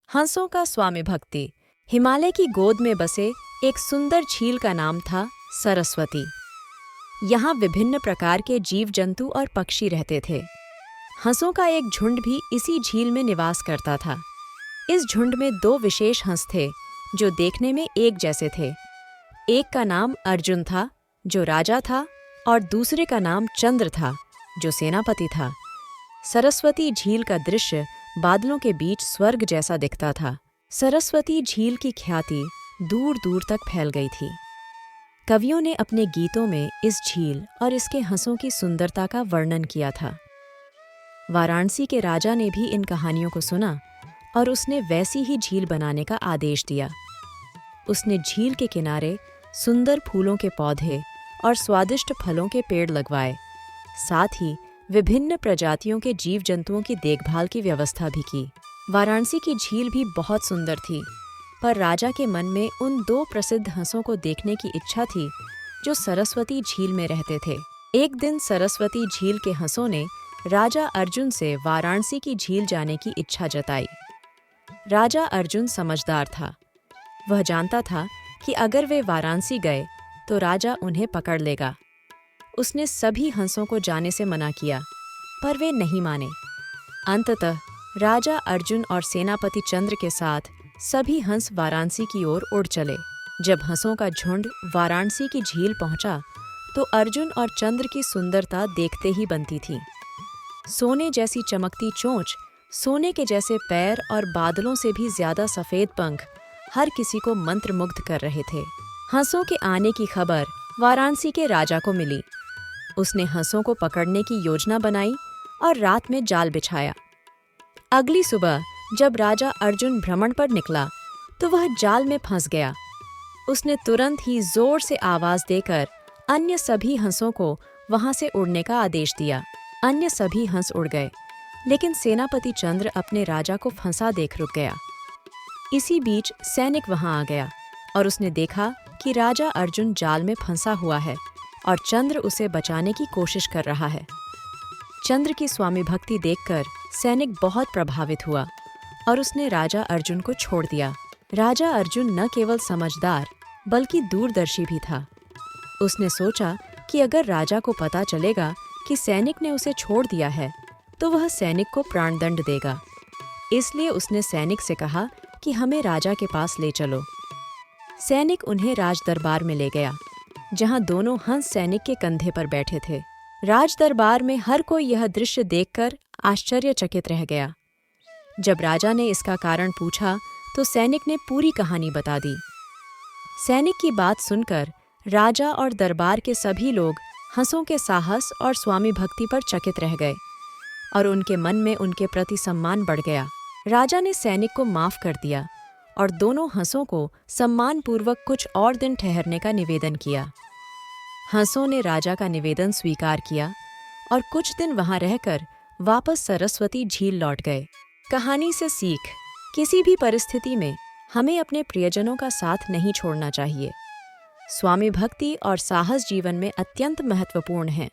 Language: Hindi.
हंसों का स्वामी भक्ति। हिमालय की गोद में बसे एक सुंदर झील का नाम था सरस्वती। यहाँ विभिन्न प्रकार के जीव जंतु और पक्षी रहते थे। हंसों का एक झुंड भी इसी झील में निवास करता था। इस झुंड में दो विशेष हंस थे जो देखने में एक जैसे थे। एक का नाम अर्जुन था जो राजा था और दूसरे का नाम चंद्र था जो सेनापति था। सरस्वती झील का दृश्य बादलों के बीच स्वर्ग जैसा दिखता था। सरस्वती झील की ख्याति दूर दूर तक फैल गई थी। कवियों ने अपने गीतों में इस झील और इसके हंसों की सुंदरता का वर्णन किया था। वाराणसी के राजा ने भी इन कहानियों को सुना और उसने वैसी ही झील बनाने का आदेश दिया। उसने झील के किनारे सुंदर फूलों के पौधे और स्वादिष्ट फलों के पेड़ लगवाए। साथ ही विभिन्न प्रजातियों के जीव जंतुओं की देखभाल की व्यवस्था भी की। वाराणसी की झील भी बहुत सुंदर थी, पर राजा के मन में उन दो प्रसिद्ध हंसों को देखने की इच्छा थी जो सरस्वती झील में रहते थे। एक दिन सरस्वती झील के हंसों ने राजा अर्जुन से वाराणसी की झील जाने की इच्छा जताई। राजा अर्जुन समझदार था। वह जानता था कि अगर वे वाराणसी गए तो राजा उन्हें पकड़ लेगा। उसने सभी हंसों को जाने से मना किया, पर वे नहीं माने। अंततः राजा अर्जुन और सेनापति चंद्र के साथ सभी हंस वाराणसी की ओर उड़ चले। जब हंसों का झुंड वाराणसी की झील पहुंचा तो अर्जुन और चंद्र की सुंदरता देखते ही बनती थी। सोने जैसी चमकती चोंच, सोने के जैसे पैर और बादलों से भी ज्यादा सफेद पंख हर किसी को मंत्रमुग्ध कर रहे थे। हंसों के आने की खबर वाराणसी के राजा को मिली। उसने हंसों को पकड़ने की योजना बनाई और रात में जाल बिछाया। अगली सुबह जब राजा अर्जुन भ्रमण पर निकला तो वह जाल में फंस गया। उसने तुरंत ही जोर से आवाज देकर अन्य सभी हंसों को वहां से उड़ने का आदेश दिया। अन्य सभी हंस उड़ गए, लेकिन सेनापति चंद्र अपने राजा को फंसा देख रुक गया। इसी बीच सैनिक वहां आ गया और उसने देखा कि राजा अर्जुन जाल में फंसा हुआ है और चंद्र उसे बचाने की कोशिश कर रहा है। चंद्र की स्वामी भक्ति देखकर सैनिक बहुत प्रभावित हुआ और उसने राजा अर्जुन को छोड़ दिया। राजा अर्जुन न केवल समझदार बल्कि दूरदर्शी भी था। उसने सोचा कि अगर राजा को पता चलेगा कि सैनिक ने उसे छोड़ दिया है तो वह सैनिक को प्राणदंड देगा। इसलिए उसने सैनिक से कहा कि हमें राजा के पास ले चलो। सैनिक उन्हें राज दरबार में ले गया, जहां दोनों हंस सैनिक के कंधे पर बैठे थे। राज दरबार में हर कोई यह दृश्य देखकर आश्चर्यचकित रह गया। जब राजा ने इसका कारण पूछा तो सैनिक ने पूरी कहानी बता दी। सैनिक की बात सुनकर राजा और दरबार के सभी लोग हंसों के साहस और स्वामी भक्ति पर चकित रह गए और उनके मन में उनके प्रति सम्मान बढ़ गया। राजा ने सैनिक को माफ कर दिया और दोनों हंसों को सम्मानपूर्वक कुछ और दिन ठहरने का निवेदन किया। हंसों ने राजा का निवेदन स्वीकार किया और कुछ दिन वहां रहकर वापस सरस्वती झील लौट गए। कहानी से सीख: किसी भी परिस्थिति में हमें अपने प्रियजनों का साथ नहीं छोड़ना चाहिए। स्वामी भक्ति और साहस जीवन में अत्यंत महत्वपूर्ण है।